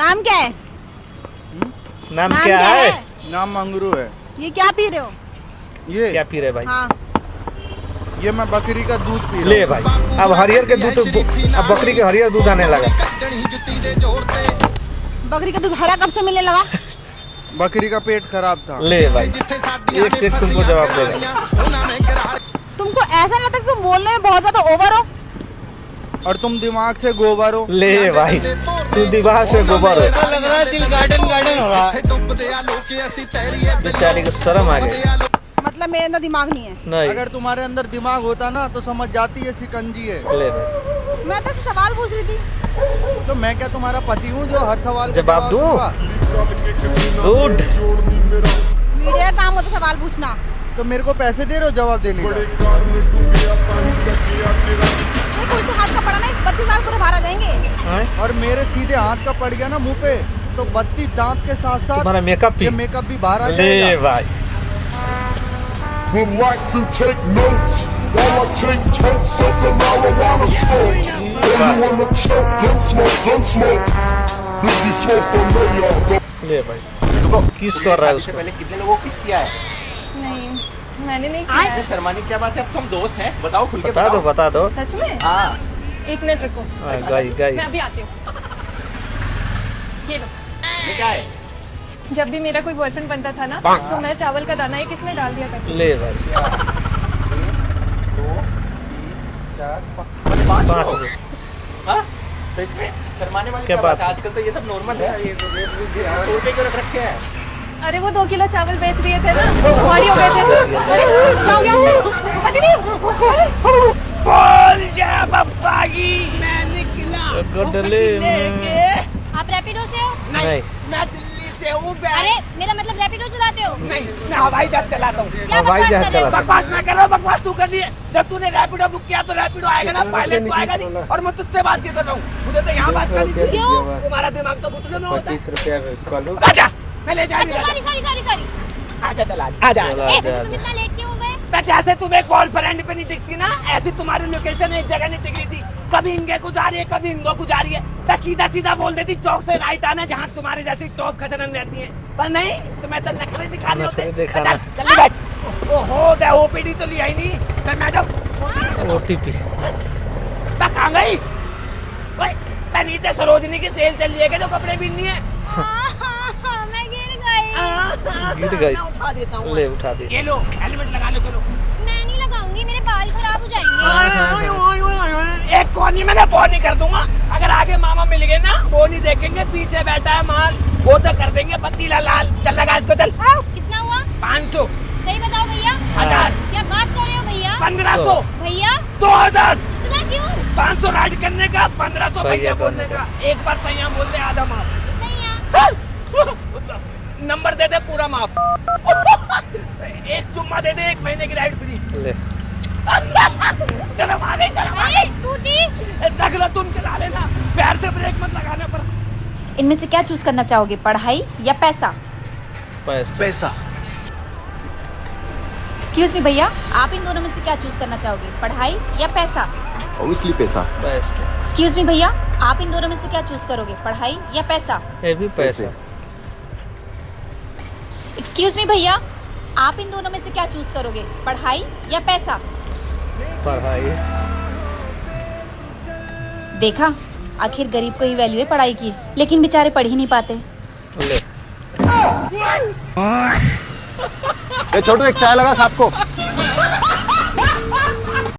नाम क्या है? नाम क्या है? नाम मंगरू है। ये क्या पी रहे हो? ये क्या पी रहे भाई? हाँ। ये मैं बकरी का दूध पी रहा ले भाई, अब हरियर के दूध, अब बकरी के हरियर दूध आने लगा। बकरी का दूध हरा कब से मिलने लगा? बकरी का पेट खराब था। ले भाई, एक से तुमको जवाब देगा। तुमको ऐसा नहीं लगता कि तुम बोलने में बहुत ज्यादा ओवर हो? और तुम दिमाग से गोबर हो। ले भाई, तू दिमाग से गोबर हो। लग रहा है दिल गार्डन गार्डन हो रहा है। बेचारी को शर्म आ गई। मतलब मेरे अंदर दिमाग नहीं है? नहीं। अगर तुम्हारे अंदर दिमाग होता ना तो समझ जाती है सिकंजी है। ले भाई, मैं तो सवाल पूछ रही थी। तो मैं क्या तुम्हारा पति हूँ जो हर सवाल का जवाब दूँ? दूंगा? दूध। मीडिया का काम होता सवाल पूछना। तो मेरे को पैसे दे रहे हो जवाब देने का? एक उल्टे हाथ का पड़ा ना, इस 32 साल पूरे बाहर आ जाएंगे। और मेरे सीधे हाथ का पड़ गया ना मुंह पे तो 32 दांत के साथ साथ तुम्हारा मेकअप भी, ये मेकअप भी बाहर आ ले जाएगा। भाई। Would like to take notes while I take totes of the marijuana smoke. Oh, you wanna choke? Don't smoke, don't smoke. This is smoke from Mayor. ले भाई, किस कर रहा है उसको? पहले कितने लोगों को किस किया है? नहीं, मैंने नहीं किया है। शर्माने की क्या बात है? अब तुम दोस्त हैं, बताओ खुल के बता दो, बता दो। सच में? हाँ, 1 मिनट रुको, गाई गाई। मैं अभी आती हूँ। ये लो। ये क्या है? जब भी मेरा कोई बॉयफ्रेंड बनता था ना, तो मैं चावल का दाना एक इसमें डाल दिया करती। ले भाई, 2, 3, 4, 5 5 हाँ? तो इसमें शर्माने वाली क्या क्या बात बात है? आजकल तो ये सब नॉर्मल है। ये 100 रुपए क्यों रख रखे हैं? अरे वो 2 किलो चावल बेच दिए थे ना, भारी हो गए थे। अरे, क्या हो गया? अरे नहीं, बोल जा बप्पा की, मैं निकला गडले लेके। आप रैपिडो से हो? नहीं, मैं दिल्ली से हूँ। अरे मेरा मतलब रैपिडो चलाते हो? नहीं, मैं हवाई जहाज चलाता हूँ। क्या हवाई बकवास जहाज कर रहे हो? चलाता बकवास मैं कर रहा हूँ, बकवास तू कर रही है। जब तूने रैपिडो बुक किया तो रैपिडो आएगा ना, पायलट तो आएगा नहीं। और मैं तुझसे बात क्यों कर रहा हूँ? मुझे तो यहाँ बात करनी थी। क्यों? तुम्हारा दिमाग तो घुटने में होता है। 25 रुपया। आजा, मैं ले जा रही अच्छा हूँ। सॉरी। आजा चला, आजा। ए, तुम इतना लेट क्यों हो गए? तो जैसे तुम एक बॉयफ्रेंड पे नहीं टिकती ना, ऐसी तुम्हारी लोकेशन एक जगह नहीं टिक रही थी। कभी इंगे को जा रही है, कभी इंगो को जा रही है। तो सीधा बोल देती चौक से राइट आना, जहाँ तुम्हारे जैसी टॉप खचरन रहती है। पर नहीं, तुम्हें तो नखरे दिखाने होते। नखरे दिखाना। चल बैठ। ओहो, मैं ओपीडी तो लिया ही नहीं। तो मैडम OTP। मैं कहाँ गई? ओए, मैं नीचे सरोजनी की सेल चल रही है, जो कपड़े भी नहीं है। मैं गिर गई। मैं उठा देता हूँ। ले उठा दे। ये लो, हेलमेट लगा लो, चलो। मैं नहीं लगाऊंगी, मेरे बाल खराब हो जाएंगे। एक कोनी में ना बोनी कर दूंगा। अगर आगे मामा मिल गए ना, वो नहीं देखेंगे पीछे बैठा है माल, वो तो कर देंगे पतीला लाल। चल लगा इसको, चल। कितना हुआ? 500। सही बताओ भैया। 1000। क्या बात कर रहे हो भैया? 1500। भैया 2000। इतना क्यों? 500 राइड करने का, 1500 भैया भैया बोलने का। एक बार सही बोल दे, आधा माफ। सही है। नंबर दे दे, पूरा माफ। एक चुम्मा दे दे, 1 महीने की राइड फ्री। ले चलो आगे, चलो अरे आगे। स्कूटी। रख लो, तुम चला लेना, पैर से ब्रेक मत लगाना। पर इनमें से क्या चूज करना चाहोगे, पढ़ाई या पैसा? पैसा। एक्सक्यूज मी भैया, आप इन दोनों में से क्या चूज करना चाहोगे, पढ़ाई या पैसा? Obviously पैसा। एक्सक्यूज मी भैया, आप इन दोनों में से क्या चूज करोगे, पढ़ाई या पैसा? ये भी पैसा। एक्सक्यूज मी भैया, आप इन दोनों में से क्या चूज करोगे, पढ़ाई या पैसा? पढ़ाई। देखा, आखिर गरीब को ही वैल्यू है पढ़ाई की, लेकिन बेचारे पढ़ ही नहीं पाते। ले ये छोटू, एक चाय लगा साहब को।